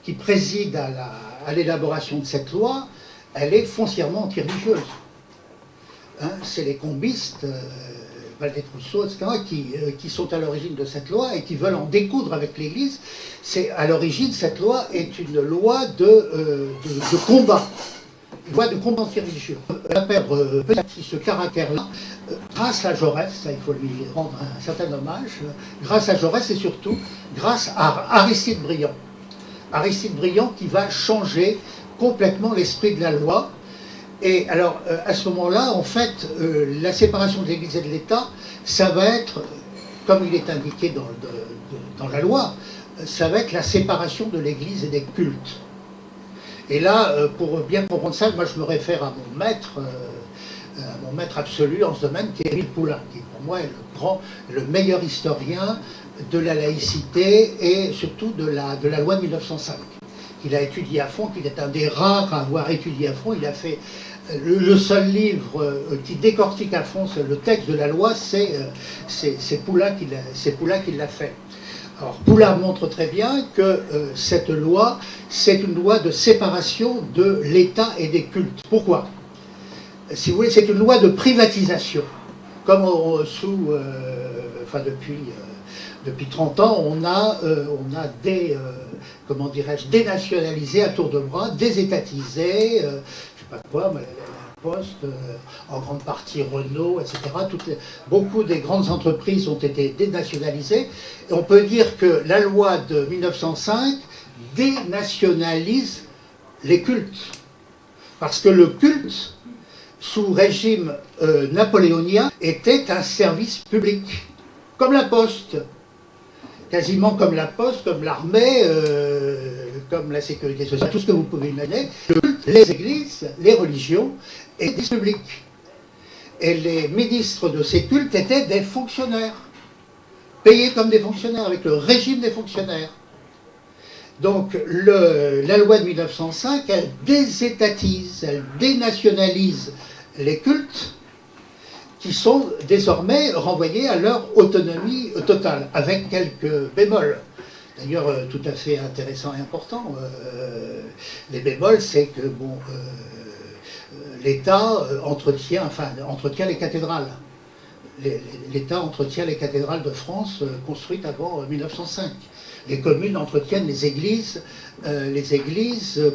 qui préside à l'élaboration de cette loi, elle est foncièrement anti-religieuse. Hein, c'est les combistes, Valdez-Trousseau, etc., qui sont à l'origine de cette loi et qui veulent en découdre avec l'Église. À l'origine, cette loi est une loi de combat, une loi de combat anti-religieux. Elle va perdre petit à petit ce caractère-là, grâce à Jaurès, ça il faut lui rendre un certain hommage, grâce à Jaurès et surtout grâce à Aristide Briand. Aristide Briand qui va changer complètement l'esprit de la loi. Et alors, à ce moment-là, en fait, la séparation de l'Église et de l'État, ça va être, comme il est indiqué dans la loi, ça va être la séparation de l'Église et des cultes. Et là, pour bien comprendre ça, moi je me réfère à mon maître absolu en ce domaine, qui est Émile Poulain, qui pour moi est le meilleur historien de la laïcité et surtout de la loi de 1905. Il a étudié à fond, qu'il est un des rares à avoir étudié à fond. Il a fait le seul livre qui décortique à fond le texte de la loi, c'est Poulain qui l'a fait. Alors Poulain montre très bien que cette loi, c'est une loi de séparation de l'État et des cultes. Pourquoi? Si vous voulez, c'est une loi de privatisation. Comme depuis 30 ans, on a comment dirais-je, dénationalisé à tour de bras, désétatisé, je ne sais pas quoi, mais la Poste, en grande partie Renault, etc. Beaucoup des grandes entreprises ont été dénationalisées. Et on peut dire que la loi de 1905 dénationalise les cultes. Parce que le culte, sous régime napoléonien, était un service public, comme la Poste. Quasiment comme la Poste, comme l'armée, comme la sécurité sociale, tout ce que vous pouvez imaginer. Le culte, les églises, les religions et des publics. Et les ministres de ces cultes étaient des fonctionnaires, payés comme des fonctionnaires, avec le régime des fonctionnaires. Donc la loi de 1905, elle désétatise, elle dénationalise les cultes, qui sont désormais renvoyés à leur autonomie totale, avec quelques bémols. D'ailleurs, tout à fait intéressant et important. Les bémols, c'est que bon, l'État entretient les cathédrales. L'État entretient les cathédrales de France construites avant 1905. Les communes entretiennent les églises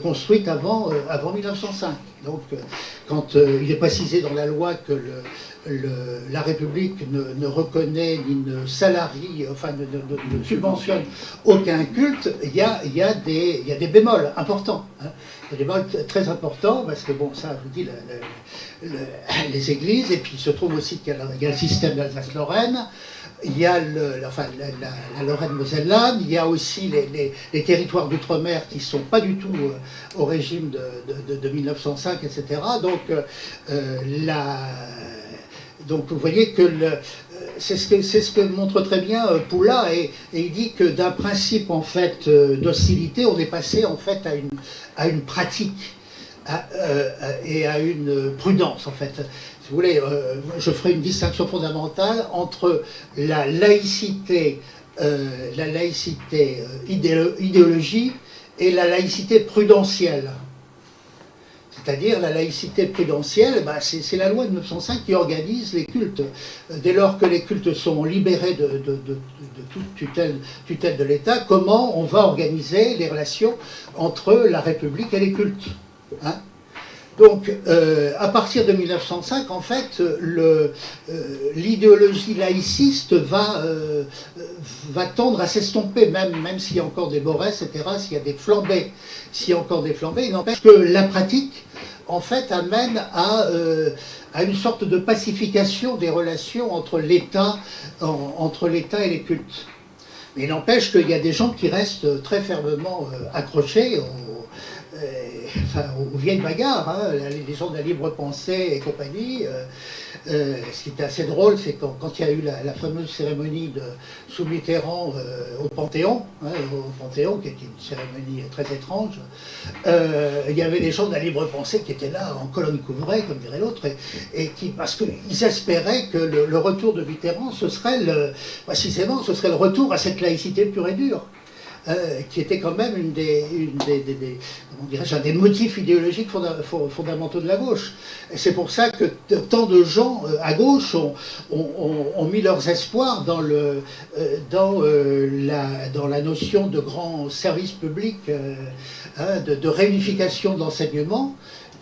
construites avant 1905. Donc, quand il est précisé dans la loi que la République ne reconnaît ni ne salarie, enfin ne subventionne aucun culte, il y a des bémols importants. Hein. Il y a des bémols très importants, parce que bon, ça, je vous dis, les églises, et puis il se trouve aussi qu'il y a le système d'Alsace-Lorraine, il y a la Lorraine-Moselle-Land, il y a aussi les territoires d'outre-mer qui ne sont pas du tout au régime de 1905, etc. Donc vous voyez que c'est ce que montre très bien Poulain, et il dit que d'un principe en fait d'hostilité, on est passé en fait à une pratique et à une prudence en fait. Si vous voulez, je ferai une distinction fondamentale entre la laïcité idéologie et la laïcité prudentielle. C'est-à-dire la laïcité prudentielle, c'est la loi de 1905 qui organise les cultes. Dès lors que les cultes sont libérés de toute tutelle de l'État, comment on va organiser les relations entre la République et les cultes, hein? Donc, à partir de 1905, en fait, l'idéologie laïciste va tendre à s'estomper, même s'il y a encore des borets, etc., s'il y a des flambées, il n'empêche que la pratique, en fait, amène à une sorte de pacification des relations entre l'État et les cultes. Mais il n'empêche qu'il y a des gens qui restent très fermement accrochés aux vieilles bagarres, hein, les gens de la libre pensée et compagnie. Ce qui était assez drôle, c'est quand il y a eu la fameuse cérémonie sous Mitterrand au Panthéon, hein, qui était une cérémonie très étrange, il y avait les gens de la libre pensée qui étaient là en colonne couvrée, comme dirait l'autre, et qui, parce qu'ils espéraient que le retour de Mitterrand, précisément, ce serait le retour à cette laïcité pure et dure. Qui était quand même un des motifs idéologiques fondamentaux de la gauche. Et c'est pour ça que tant de gens à gauche ont mis leurs espoirs dans la notion de grand service public, de réunification de l'enseignement,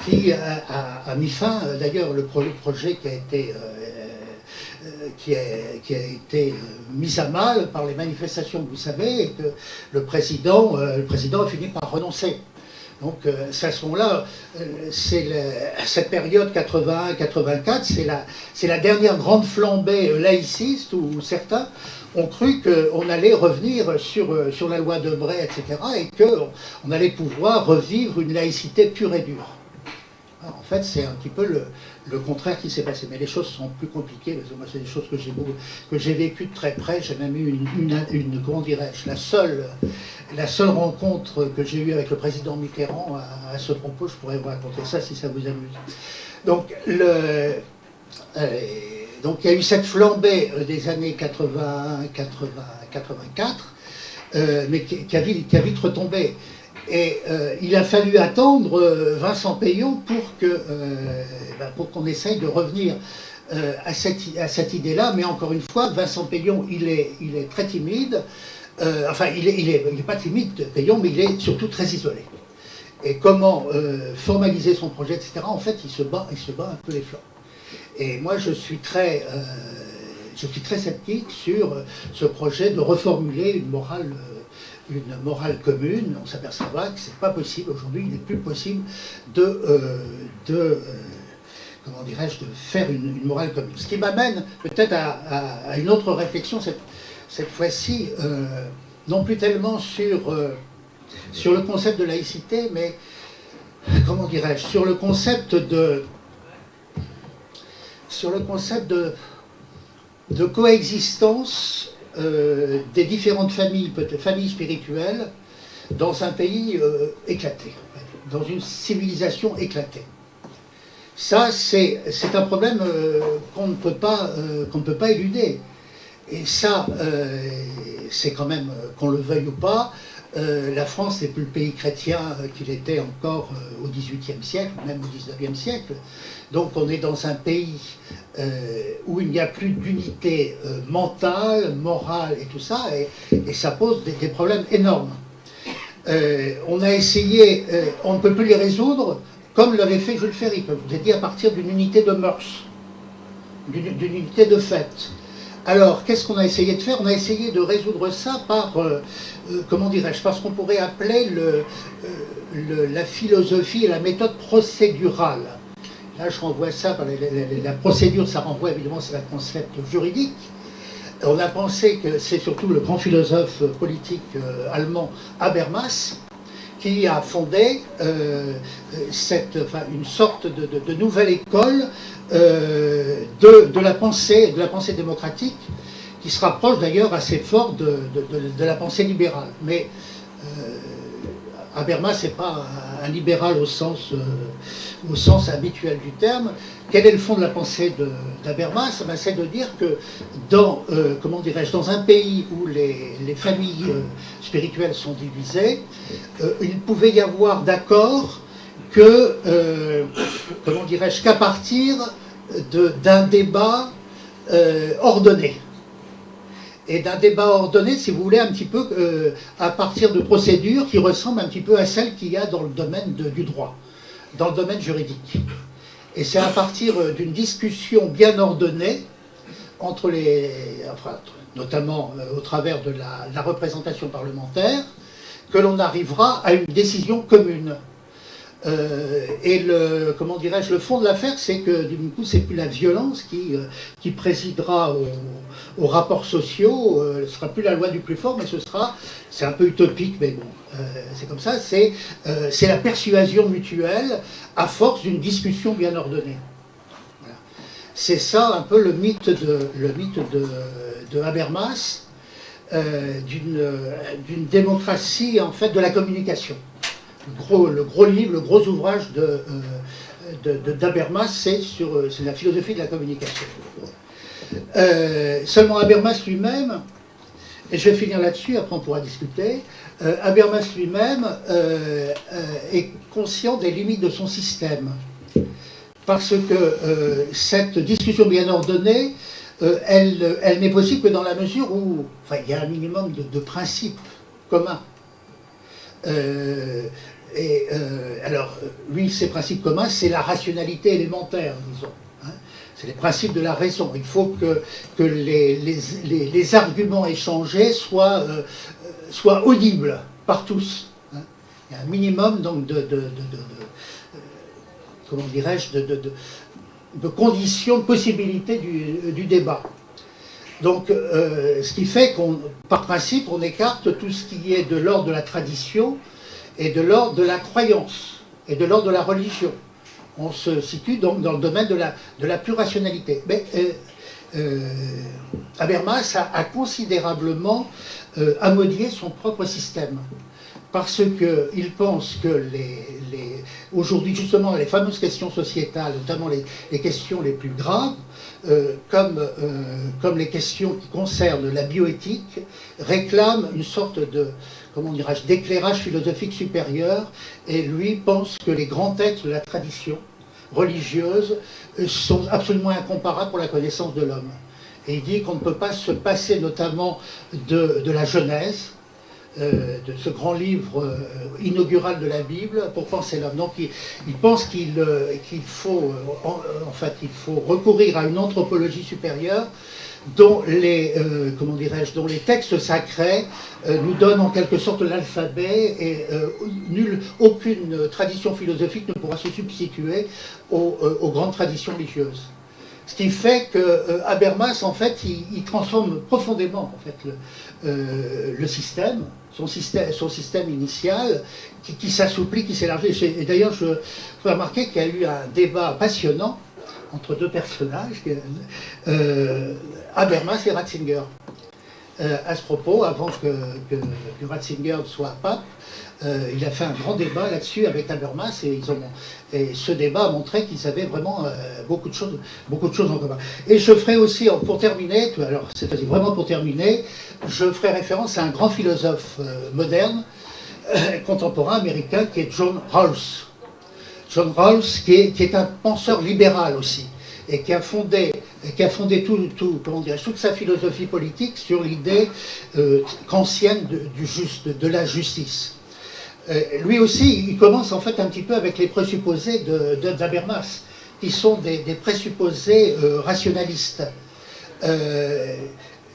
qui a mis fin, d'ailleurs, le projet qui a été mise à mal par les manifestations que vous savez, et que le président a fini par renoncer. Donc c'est à ce moment-là, cette période 81-84, c'est la dernière grande flambée laïciste où certains ont cru qu'on allait revenir sur la loi de Bray, etc., et qu'on allait pouvoir revivre une laïcité pure et dure. En fait, c'est un petit peu le contraire qui s'est passé. Mais les choses sont plus compliquées, parce que moi, c'est des choses que j'ai vécues de très près. J'ai même eu comment dirais-je, la seule rencontre que j'ai eue avec le président Mitterrand à ce propos. Je pourrais vous raconter ça si ça vous amuse. Donc, donc il y a eu cette flambée des années 81, 80, 84, mais qui a vite retombé. Et il a fallu attendre Vincent Peillon pour qu'on essaye de revenir à cette idée-là. Mais encore une fois, Vincent Peillon, il est très timide. Il est pas timide, Peillon, mais il est surtout très isolé. Et comment formaliser son projet, etc. En fait, il se bat un peu les flancs. Et moi, je suis très sceptique sur ce projet de reformuler une morale commune. On s'aperçoit que c'est pas possible aujourd'hui. Il n'est plus possible comment dirais-je, de faire une morale commune. Ce qui m'amène peut-être à une autre réflexion cette fois-ci, non plus tellement sur le concept de laïcité, mais comment dirais-je, sur le concept de coexistence des différentes familles spirituelles dans un pays éclaté, dans une civilisation éclatée. Ça, c'est un problème qu'on ne peut pas éluder. Et ça, c'est quand même, qu'on le veuille ou pas, la France n'est plus le pays chrétien qu'il était encore au XVIIIe siècle, même au XIXe siècle. Donc on est dans un pays où il n'y a plus d'unité mentale, morale et tout ça, et ça pose des problèmes énormes. On a essayé, on ne peut plus les résoudre, comme l'avait fait Jules Ferry, comme je vous ai dit, à partir d'une unité de mœurs, d'une unité de fait. Alors, qu'est-ce qu'on a essayé de faire? On a essayé de résoudre ça par, comment dirais-je, par ce qu'on pourrait appeler la philosophie et la méthode procédurale. Là, je renvoie ça par la procédure, ça renvoie évidemment à un concept juridique. On a pensé que c'est surtout le grand philosophe politique allemand Habermas qui a fondé une sorte de nouvelle école de la pensée démocratique, qui se rapproche d'ailleurs assez fort de la pensée libérale. Mais Habermas n'est pas un libéral au sens habituel du terme. Quel est le fond de la pensée d'Habermas? C'est de dire que dans un pays où les familles spirituelles sont divisées, il pouvait y avoir d'accord qu'à partir d'un débat ordonné. Et d'un débat ordonné, si vous voulez, un petit peu à partir de procédures qui ressemblent un petit peu à celles qu'il y a dans le domaine du droit, dans le domaine juridique. Et c'est à partir d'une discussion bien ordonnée entre notamment au travers de la représentation parlementaire, que l'on arrivera à une décision commune. Et comment dirais-je, le fond de l'affaire, c'est que du coup, c'est plus la violence qui présidera aux rapports sociaux. Ce ne sera plus la loi du plus fort, mais c'est un peu utopique, mais bon, c'est comme ça. C'est la persuasion mutuelle à force d'une discussion bien ordonnée. Voilà. C'est ça un peu le mythe de Habermas, d'une démocratie en fait de la communication. Le gros livre, le gros ouvrage d'Habermas, c'est la philosophie de la communication. Seulement Habermas lui-même, et je vais finir là-dessus, après on pourra discuter, Habermas lui-même est conscient des limites de son système. Parce que cette discussion bien ordonnée, elle n'est possible que dans la mesure où il y a un minimum de principes communs. Alors, lui, ses principes communs, c'est la rationalité élémentaire, disons. Hein. C'est les principes de la raison. Il faut que les arguments échangés soient audibles par tous. Hein. Il y a un minimum donc comment dirais-je, de conditions, de possibilités du débat. Donc, ce qui fait par principe, on écarte tout ce qui est de l'ordre de la tradition et de l'ordre de la croyance et de l'ordre de la religion. On se situe donc dans le domaine de la pure rationalité. Mais Habermas a considérablement amodié son propre système. Parce qu'il pense que aujourd'hui, justement, les fameuses questions sociétales, notamment les questions les plus graves, comme les questions qui concernent la bioéthique, réclament une sorte d'éclairage philosophique supérieur, et lui pense que les grands textes de la tradition religieuse sont absolument incomparables pour la connaissance de l'homme. Et il dit qu'on ne peut pas se passer notamment de la Genèse, de ce grand livre inaugural de la Bible pour penser l'homme. Donc il pense qu'il faut recourir à une anthropologie supérieure dont les textes sacrés nous donnent en quelque sorte l'alphabet, et aucune tradition philosophique ne pourra se substituer aux grandes traditions religieuses. Ce qui fait que Habermas, en fait, il transforme profondément en fait, le système, son système initial, qui s'assouplit, qui s'élargit. Et d'ailleurs, je peux remarquer qu'il y a eu un débat passionnant entre deux personnages, Habermas et Ratzinger. À ce propos, avant que Ratzinger soit pape, il a fait un grand débat là-dessus avec Habermas, et ce débat a montré qu'ils avaient vraiment beaucoup de choses en commun. Et je ferai aussi, pour terminer, alors c'est-à-dire vraiment pour terminer, je ferai référence à un grand philosophe moderne, contemporain américain, qui est John Rawls. John Rawls, qui est un penseur libéral aussi, et qui a fondé toute sa philosophie politique sur l'idée kantienne de la justice. Lui aussi, il commence en fait un petit peu avec les présupposés d'Habermas, qui sont des présupposés rationalistes.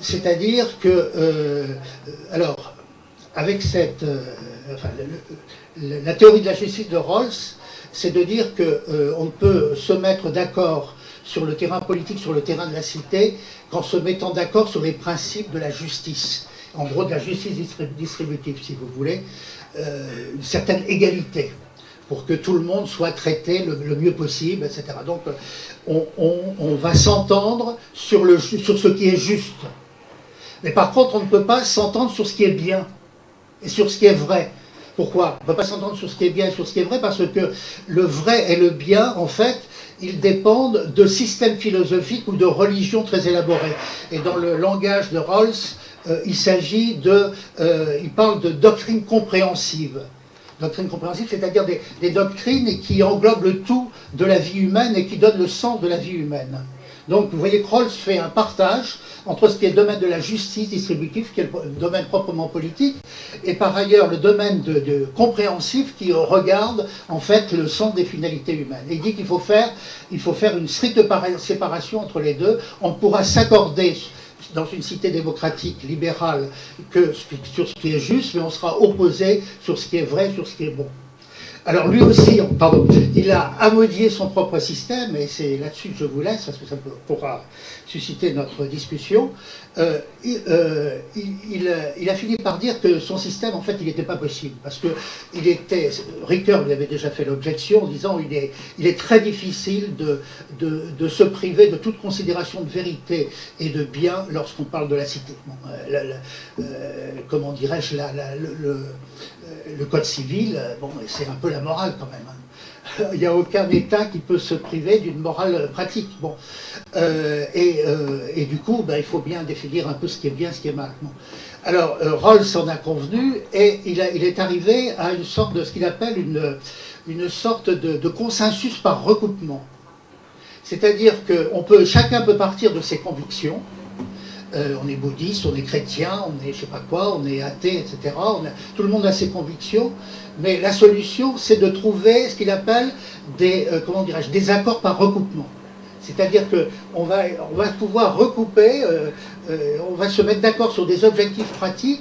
C'est-à-dire que, alors, avec la théorie de la justice de Rawls, c'est de dire qu'on ne peut se mettre d'accord sur le terrain politique, sur le terrain de la cité, qu'en se mettant d'accord sur les principes de la justice. En gros, de la justice distributive, si vous voulez, une certaine égalité, pour que tout le monde soit traité le mieux possible, etc. Donc, on va s'entendre sur ce qui est juste. Mais par contre, on ne peut pas s'entendre sur ce qui est bien, et sur ce qui est vrai. Pourquoi? On ne peut pas s'entendre sur ce qui est bien et sur ce qui est vrai, parce que le vrai et le bien, en fait, ils dépendent de systèmes philosophiques ou de religions très élaborées. Et dans le langage de Rawls, il parle de doctrine compréhensive. Doctrine compréhensive, c'est-à-dire des doctrines qui englobent le tout de la vie humaine et qui donnent le sens de la vie humaine. Donc, vous voyez que Rawls fait un partage entre ce qui est le domaine de la justice distributive, qui est le domaine proprement politique, et par ailleurs le domaine de compréhensif qui regarde en fait le sens des finalités humaines. Et il dit qu'il faut faire une stricte séparation entre les deux. On pourra s'accorder dans une cité démocratique, libérale, sur ce qui est juste, mais on sera opposé sur ce qui est vrai, sur ce qui est bon. Alors lui aussi, pardon, il a amodié son propre système, et c'est là-dessus que je vous laisse, parce que ça pourra susciter notre discussion. Il a fini par dire que son système, en fait, il n'était pas possible, parce que Ricoeur lui avait déjà fait l'objection, en disant il est très difficile de se priver de toute considération de vérité et de bien lorsqu'on parle de la cité. Bon, comment dirais-je, le code civil, bon, c'est un peu la morale quand même. Hein. Il n'y a aucun État qui peut se priver d'une morale pratique. Bon. Et du coup, ben, il faut bien définir un peu ce qui est bien, ce qui est mal. Bon. Alors, Rawls en a convenu, et il est arrivé à une sorte de ce qu'il appelle une sorte de consensus par recoupement. C'est-à-dire que chacun peut partir de ses convictions. On est bouddhiste, on est chrétien, on est je sais pas quoi, on est athée, etc. Tout le monde a ses convictions, mais la solution, c'est de trouver ce qu'il appelle des accords par recoupement. C'est-à-dire qu'on va pouvoir recouper, on va se mettre d'accord sur des objectifs pratiques,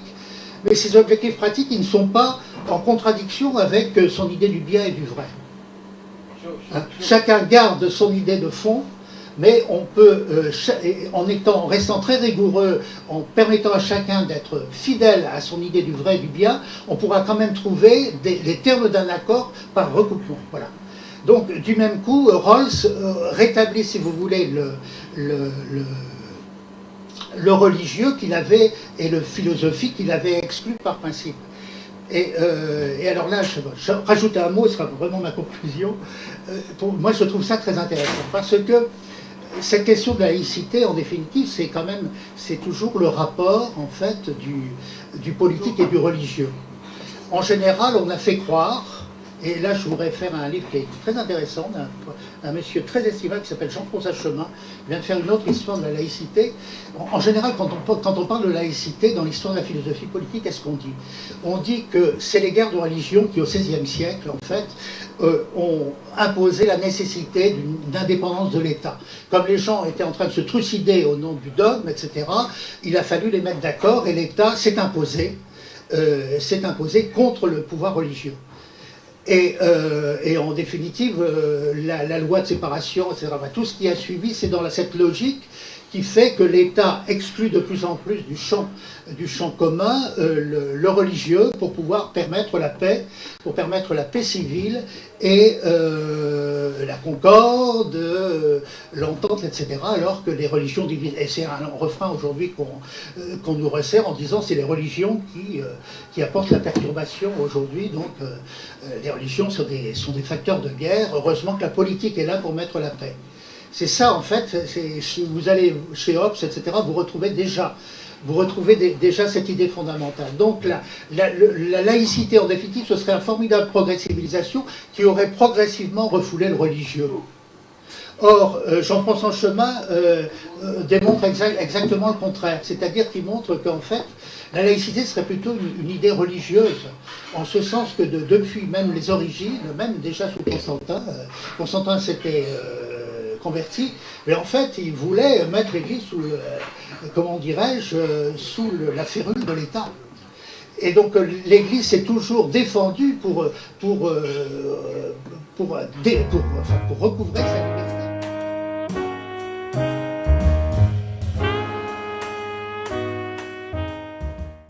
mais ces objectifs pratiques, ils ne sont pas en contradiction avec son idée du bien et du vrai. Hein? Chacun garde son idée de fond, mais on peut, en restant très rigoureux, en permettant à chacun d'être fidèle à son idée du vrai et du bien, on pourra quand même trouver les termes d'un accord par recoupement. Voilà. Donc, du même coup, Rawls rétablit, si vous voulez, le religieux qu'il avait et le philosophique qu'il avait exclu par principe. Et alors là, je rajoute un mot, ce sera vraiment ma conclusion. Moi, je trouve ça très intéressant, parce que cette question de la laïcité, en définitive, c'est toujours le rapport, en fait, du politique et du religieux. En général, on a fait croire, et là je vous réfère à un livre qui est très intéressant, d'un monsieur très estimable qui s'appelle Jean-François Chemin, qui vient de faire une autre histoire de la laïcité. En général, quand on parle de laïcité dans l'histoire de la philosophie politique, qu'est-ce qu'on dit? On dit que c'est les guerres de religion qui, au XVIe siècle, en fait, ont imposé la nécessité d'une indépendance de l'État. Comme les gens étaient en train de se trucider au nom du dogme, etc., il a fallu les mettre d'accord, et l'État s'est imposé contre le pouvoir religieux. Et en définitive, la loi de séparation, etc., tout ce qui a suivi, c'est dans cette logique qui fait que l'État exclut de plus en plus du champ commun le religieux pour pouvoir permettre la paix, civile et la concorde, l'entente, etc., alors que les religions divisent. Et c'est un refrain aujourd'hui qu'on nous resserre en disant c'est les religions qui apportent la perturbation aujourd'hui, donc les religions sont des facteurs de guerre. Heureusement que la politique est là pour mettre la paix. C'est ça, en fait, vous allez chez Hobbes, etc., vous retrouvez déjà cette idée fondamentale. Donc la laïcité, en définitive, ce serait une formidable progressivisation qui aurait progressivement refoulé le religieux. Or, Jean-François Chemin démontre exactement le contraire, c'est-à-dire qu'il montre qu'en fait, la laïcité serait plutôt une idée religieuse, en ce sens que depuis même les origines, même déjà sous Constantin s'était converti, mais en fait il voulait mettre l'Église sous, sous la férule de l'État. Et donc l'Église s'est toujours défendue pour recouvrer sa liberté.